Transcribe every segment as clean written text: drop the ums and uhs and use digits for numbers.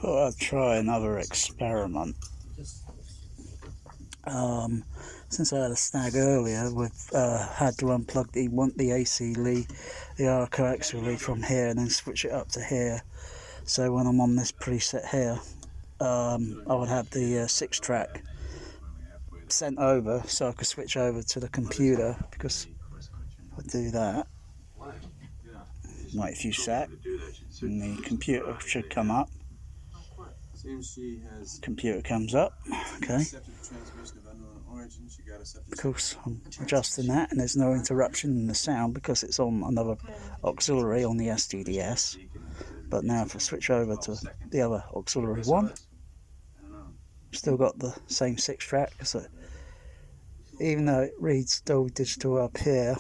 thought I'd try another experiment. Since I had a snag earlier, we've had to unplug the AC lead, the R coaxial lead from here, and then switch it up to here. So when I'm on this preset here, I would have the 6-track sent over, so I could switch over to the computer. Because if I do that, wait a few secs, and the computer should come up. Computer comes up, okay. Of course, I'm adjusting that, and there's no interruption in the sound because it's on another auxiliary on the STDS. But now if I switch over to the other auxiliary one, still got the same 6-track. So even though it reads Dolby Digital up here,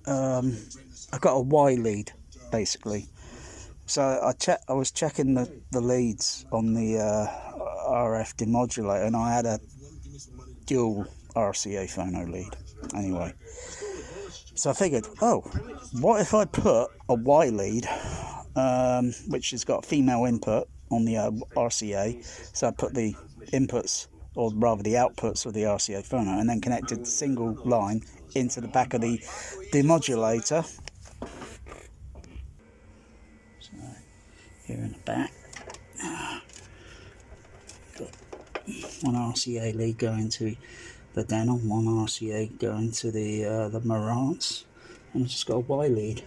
I've got a Y lead basically. So I was checking the leads on the RF demodulator, and I had a dual RCA phono lead anyway. So I figured, oh, what if I put a Y lead, which has got female input on the RCA, so I put the inputs, or rather the outputs of the RCA phono, and then connected the single line into the back of the demodulator. So here in the back, got one RCA lead going to the Denon, one RCA going to the Marantz, and I've just got a Y lead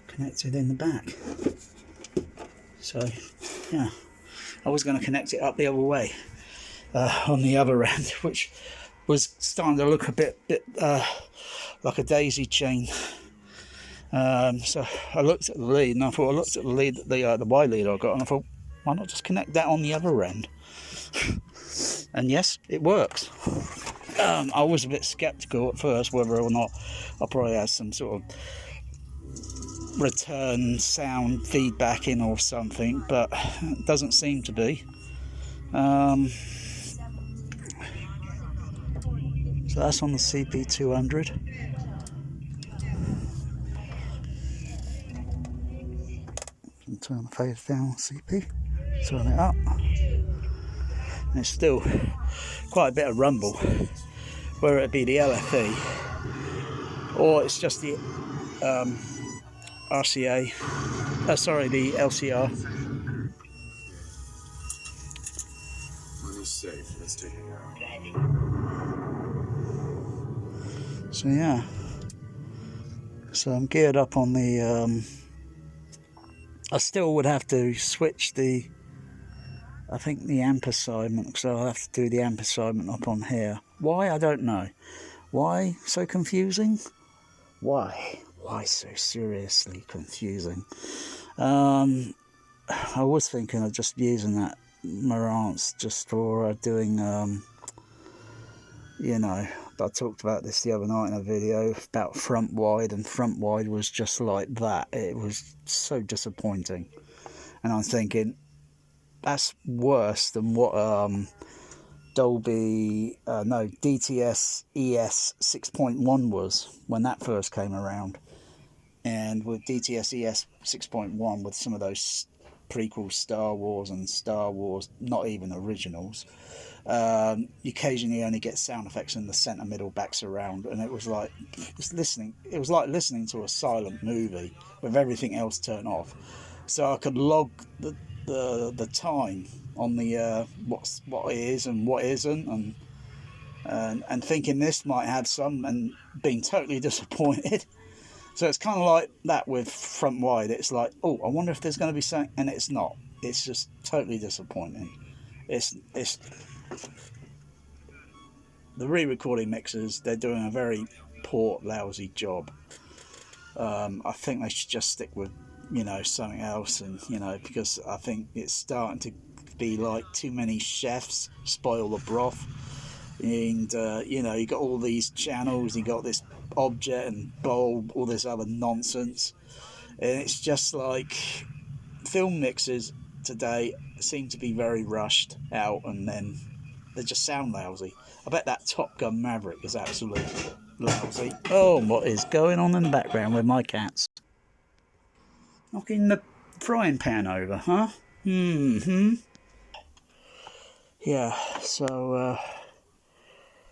connected in the back. So yeah, I was going to connect it up the other way on the other end, which was starting to look a bit like a daisy chain. So I looked at the lead, and I looked at the lead, the Y lead I got, and I thought, why not just connect that on the other end? And yes, it works. I was a bit skeptical at first whether or not I probably had some sort of return sound feedback in or something, but it doesn't seem to be. So that's on the CP200. Turn the phase down on CP, turn it up. And it's still quite a bit of rumble, whether it be the LFE or it's just the RCA, the LCR. Money's safe, let's take it out. So yeah, so I'm geared up on the I still would have to switch I think the amp assignment, so I'll have to do the amp assignment up on here. Why? I don't know. Why so confusing? Why so seriously confusing? I was thinking of just using that Marantz just for doing, you know, I talked about this the other night in a video about front wide, and front wide was just like that. It was so disappointing. And I'm thinking, that's worse than what DTS ES 6.1 was when that first came around. And with DTS ES 6.1, with some of those prequel Star Wars and Star Wars, not even originals, you occasionally only get sound effects in the centre, middle, back, surround, and it was like listening to a silent movie with everything else turned off. So I could log the time on the what is and what isn't, and thinking this might have some, and being totally disappointed. So it's kind of like that with front wide. It's like, oh, I wonder if there's going to be something, and it's not. It's just totally disappointing. It's the re-recording mixers. They're doing a very poor, lousy job. I think they should just stick with, you know, something else, and you know, because I think it's starting to be like too many chefs spoil the broth, and you know, you got all these channels, you got this object and bulb, all this other nonsense, and it's just like film mixers today seem to be very rushed out, and then they just sound lousy. I bet that Top Gun Maverick is absolutely lousy. Oh, what is going on in the background with my cats? Knocking the frying pan over, huh? Yeah, so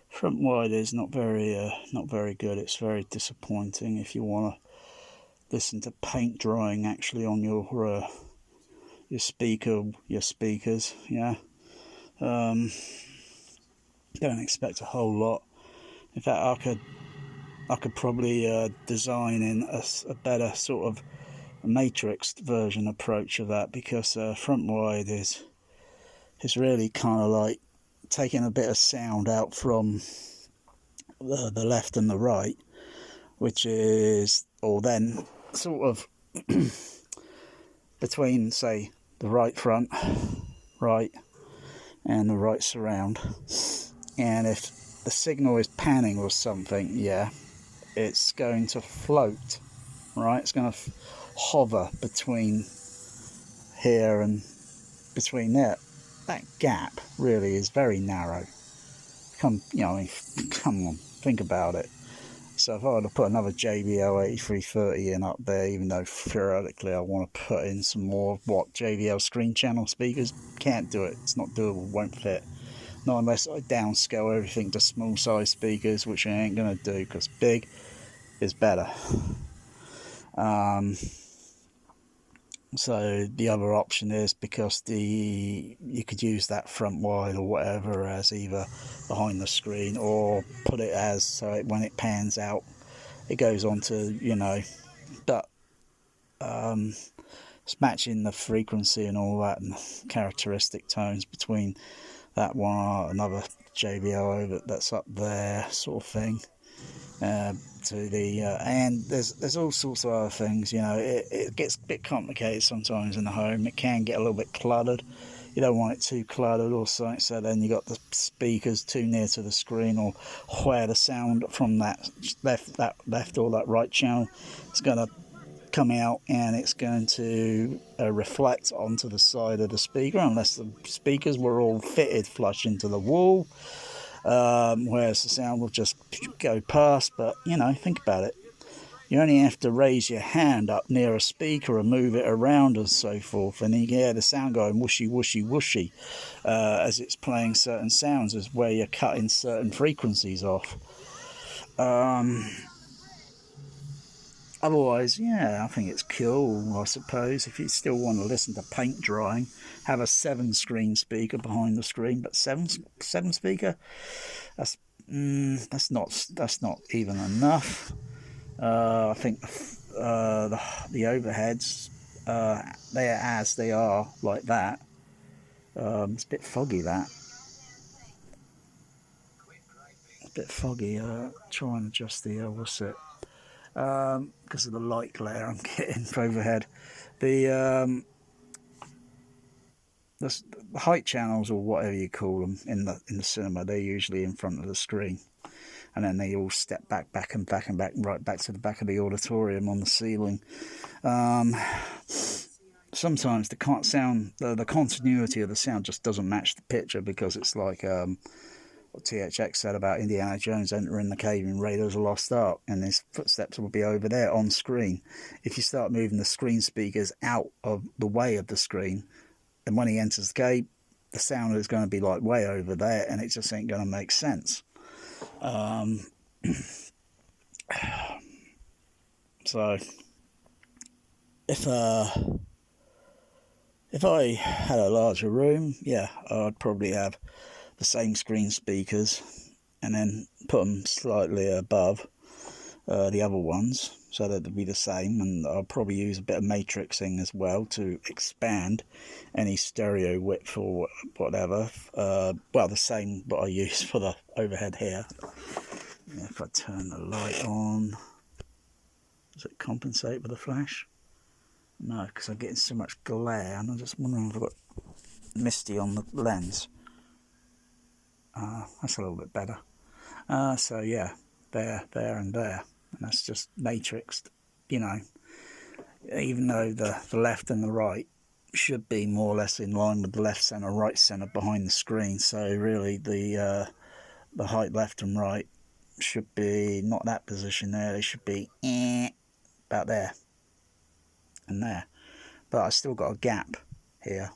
front wide is not very good. It's very disappointing if you want to listen to paint drying actually on your speakers. Yeah, don't expect a whole lot. In fact, I could probably design in a better sort of matrix version approach of that, because front wide is really kind of like taking a bit of sound out from the left and the right, which is, or then sort of between, say, the right front, right, and the right surround. And if the signal is panning or something, yeah, it's going to float, right? It's going to hover between here and between there. That gap really is very narrow. Come on, think about it. So if I were to put another JBL AC-312 in up there, even though theoretically I want to put in some more JBL screen channel speakers, can't do it. It's not doable, won't fit. Not unless I downscale everything to small size speakers, which I ain't gonna do, because big is better. So the other option is, because you could use that front wide or whatever as either behind the screen, or put it as so when it pans out it goes on to, but it's matching the frequency and all that, and characteristic tones between that one, another JBL over that's up there, sort of thing. To the and there's all sorts of other things. It gets a bit complicated sometimes in the home. It can get a little bit cluttered. You don't want it too cluttered or something, so then you got the speakers too near to the screen, or where the sound from that left or that right channel is going to come out, and it's going to reflect onto the side of the speaker, unless the speakers were all fitted flush into the wall. Whereas the sound will just go past. But think about it, you only have to raise your hand up near a speaker and move it around and so forth, and you can hear the sound going whooshy whooshy whooshy as it's playing certain sounds, as where you're cutting certain frequencies off. Otherwise, yeah, I think it's cool. I suppose if you still want to listen to paint drying, have a 7-screen speaker behind the screen. But seven speaker, that's not even enough. I think the overheads, they are as they are like that. It's a bit foggy, that. A bit foggy. Try and adjust the what's it? Because of the light glare I'm getting for overhead. The height channels, or whatever you call them, in the cinema, they're usually in front of the screen, and then they all step back and back, right back to the back of the auditorium on the ceiling. Sometimes the continuity of the sound just doesn't match the picture, because it's like what THX said about Indiana Jones entering the cave in Raiders of the Lost Ark, and his footsteps will be over there on screen. If you start moving the screen speakers out of the way of the screen, and when he enters the cave, the sound is going to be like way over there, and it just ain't going to make sense. So if I had a larger room, yeah, I'd probably have the same screen speakers, and then put them slightly above the other ones, so that they'd be the same. And I'll probably use a bit of matrixing as well to expand any stereo width or whatever. Well, the same what I use for the overhead here. If I turn the light on, does it compensate with the flash? No, because I'm getting so much glare, and I'm just wondering if I've got misty on the lens. That's a little bit better. So yeah, there and there, and that's just matrixed. Even though the left and the right should be more or less in line with the left center, right center behind the screen. So really, the height left and right should be not that position there. They should be about there and there. but I still got a gap here.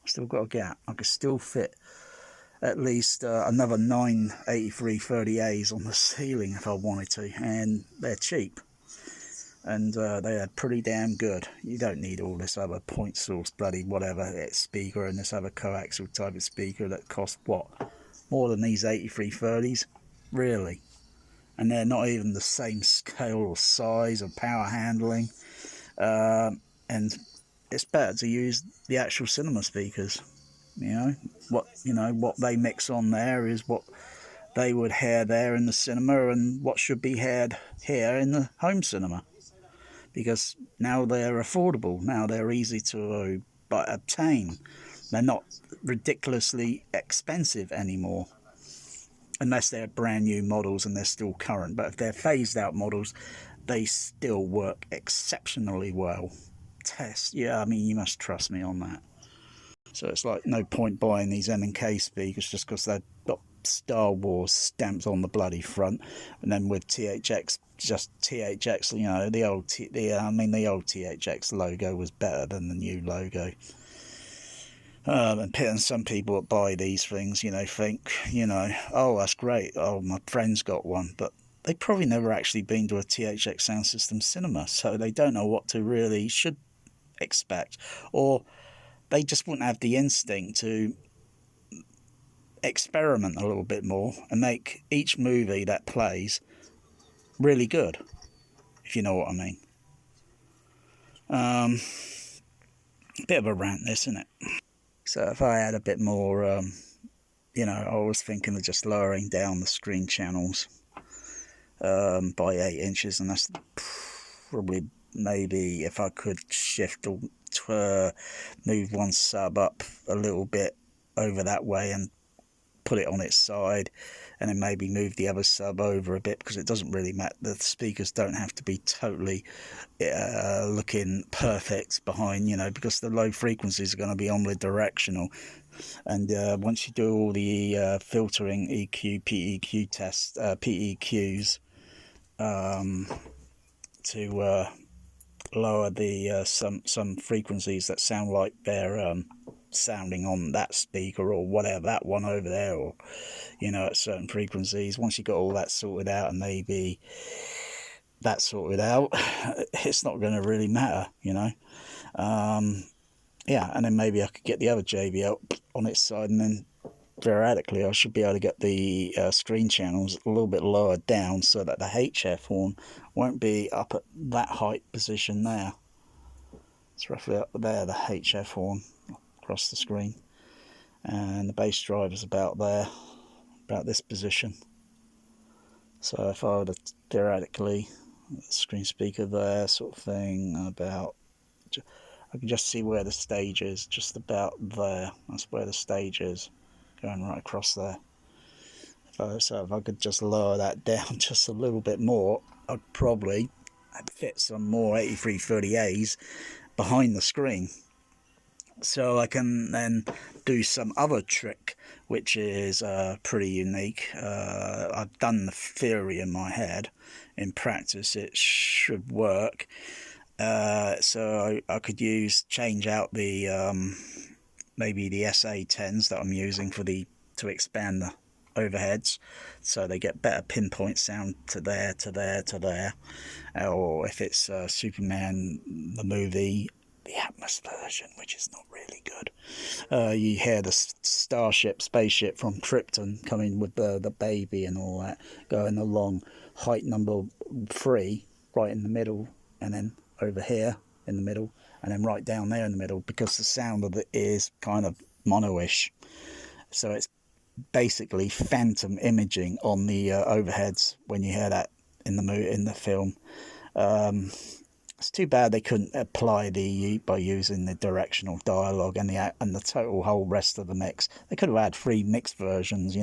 Still got a gap. I could still fit at least another 9 8330As on the ceiling if I wanted to, and they're cheap, and they are pretty damn good. You don't need all this other point source bloody whatever speaker and this other coaxial type of speaker that cost what, more than these 8330s, really, and they're not even the same scale or size or power handling, and it's better to use the actual cinema speakers. What they mix on there is what they would hear there in the cinema, and what should be heard here in the home cinema, because now they're affordable, now they're easy to obtain, they're not ridiculously expensive anymore, unless they're brand new models and they're still current. But if they're phased out models, they still work exceptionally well. I mean, you must trust me on that. So it's like no point buying these M&K speakers just because they've got Star Wars stamped on the bloody front, and then with THX, just THX, the old THX logo was better than the new logo. And some people that buy these things, think, oh, that's great, oh, my friend's got one, but they probably never actually been to a THX sound system cinema, so they don't know what to really should expect, or they just wouldn't have the instinct to experiment a little bit more and make each movie that plays really good, if you know what I mean. Bit of a rant, this, isn't it? So if I had a bit more, I was thinking of just lowering down the screen channels by 8 inches, and that's probably, maybe if I could shift or move one sub up a little bit over that way and put it on its side, and then maybe move the other sub over a bit, because it doesn't really matter, the speakers don't have to be totally looking perfect behind, because the low frequencies are going to be omnidirectional, and once you do all the filtering, EQ, PEQ tests, PEQs, to lower the some frequencies that sound like they're sounding on that speaker or whatever, that one over there, or at certain frequencies. Once you got all that sorted out, and maybe that sorted out, it's not going to really matter, yeah. And then maybe I could get the other JBL on its side, and then theoretically I should be able to get the screen channels a little bit lower down, so that the HF horn won't be up at that height position there. It's roughly up there, the HF horn across the screen, and the bass drive is about there, about this position. So if I were to theoretically, the screen speaker there, sort of thing, about, I can just see where the stage is, just about there. That's where the stage is, going right across there. So if I could just lower that down just a little bit more, I'd probably fit some more 8330As behind the screen. So I can then do some other trick, which is pretty unique. I've done the theory in my head. In practice, it should work. So I could change out the maybe the SA10s that I'm using to expand the overheads, so they get better pinpoint sound to there, to there, to there. Or if it's Superman the movie, the Atmos version, which is not really good, you hear the spaceship from Krypton coming with the baby and all that, going along height number 3 right in the middle, and then over here in the middle, and then right down there in the middle, because the sound of it is kind of mono-ish. So it's basically phantom imaging on the overheads when you hear that in the film. It's too bad they couldn't apply by using the directional dialogue and the total whole rest of the mix. They could have had 3 mixed versions,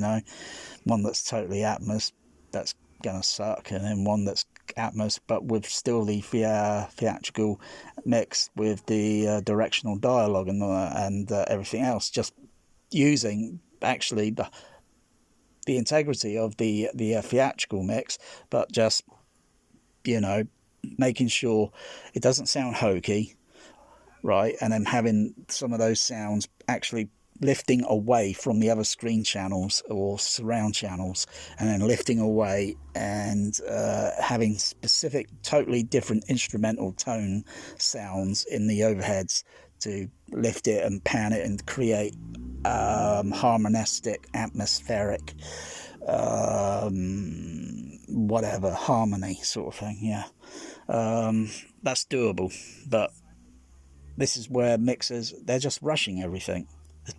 one that's totally Atmos, that's gonna suck, and then one that's Atmos but with still the theatrical mix with the directional dialogue and everything else, just using actually the integrity of the theatrical mix, but just making sure it doesn't sound hokey, right? And then having some of those sounds actually lifting away from the other screen channels or surround channels, and then lifting away and having specific, totally different instrumental tone sounds in the overheads to lift it and pan it and create harmonistic, atmospheric, whatever, harmony sort of thing. Yeah, that's doable, but this is where mixers, they're just rushing everything,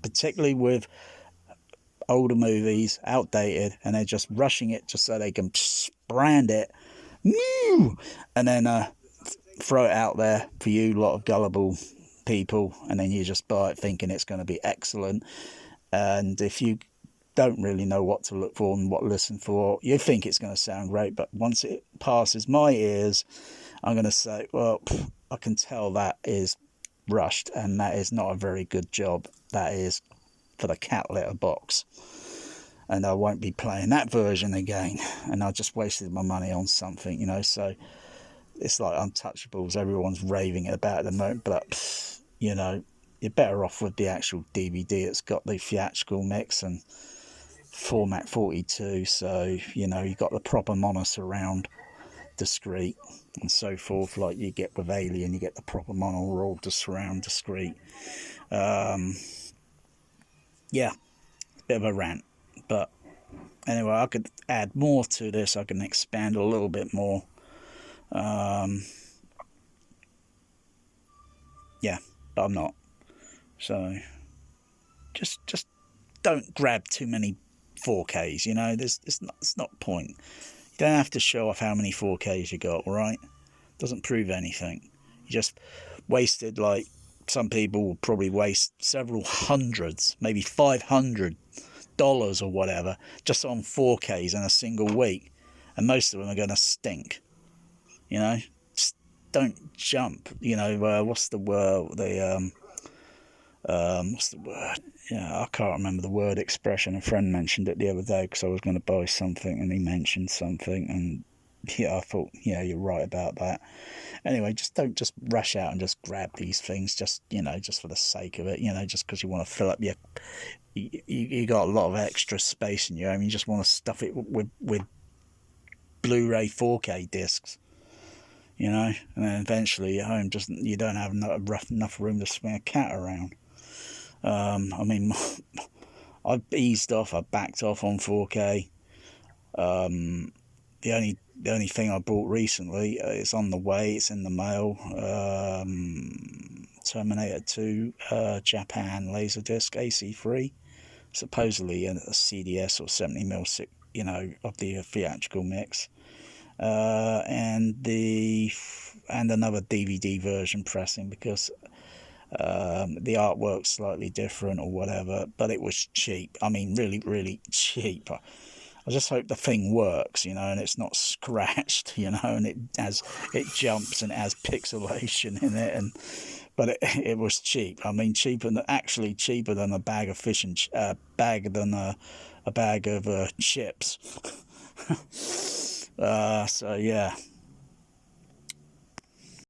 particularly with older movies, outdated, and they're just rushing it just so they can brand it, and then throw it out there for you lot of gullible people, and then you just buy it thinking it's going to be excellent. And if you don't really know what to look for and what to listen for, you think it's going to sound great, but once it passes my ears, I'm going to say, well, I can tell that is rushed, and that is not a very good job. That is for the cat litter box, and I won't be playing that version again, and I just wasted my money on something, you know. So it's like Untouchables, everyone's raving about it at the moment, but you know, you're better off with the actual DVD. It's got the theatrical mix and format 42, so you know, you got the proper mono surround, discrete, and so forth, like you get with Alien. You get the proper mono raw to surround, discrete. Yeah, bit of a rant, but anyway, I could add more to this. I can expand a little bit more. Yeah, but I'm not. So just don't grab too many 4Ks. You know, it's not point. You don't have to show off how many 4Ks you got, right? Doesn't prove anything. You just wasted, like, some people will probably waste several hundreds, maybe $500 or whatever, just on 4Ks in a single week, and most of them are going to stink. You know, just don't jump. You know, what's the word? What's the word? Yeah, I can't remember the word expression. A friend mentioned it the other day because I was going to buy something, and he mentioned something, and yeah, I thought, yeah, you're right about that. Anyway, don't just rush out and just grab these things, just, you know, just for the sake of it, you know, just because you want to fill up you got a lot of extra space in your home. You just want to stuff it with Blu-ray 4K discs, you know, and then eventually your home you don't have enough room to swing a cat around. I mean, I've eased off, I've backed off on 4K. The only thing I bought recently, it's on the way, it's in the mail. Terminator 2 Japan laserdisc AC-3, supposedly a CDS or 70mm, you know, of the theatrical mix, and another DVD version pressing, because the artwork's slightly different or whatever, but it was cheap. I mean, really, really cheap. I just hope the thing works, you know, and it's not scratched, you know, and it jumps and it has pixelation in it, but it was cheap. I mean, cheaper than a bag of fish and a bag of chips. So yeah,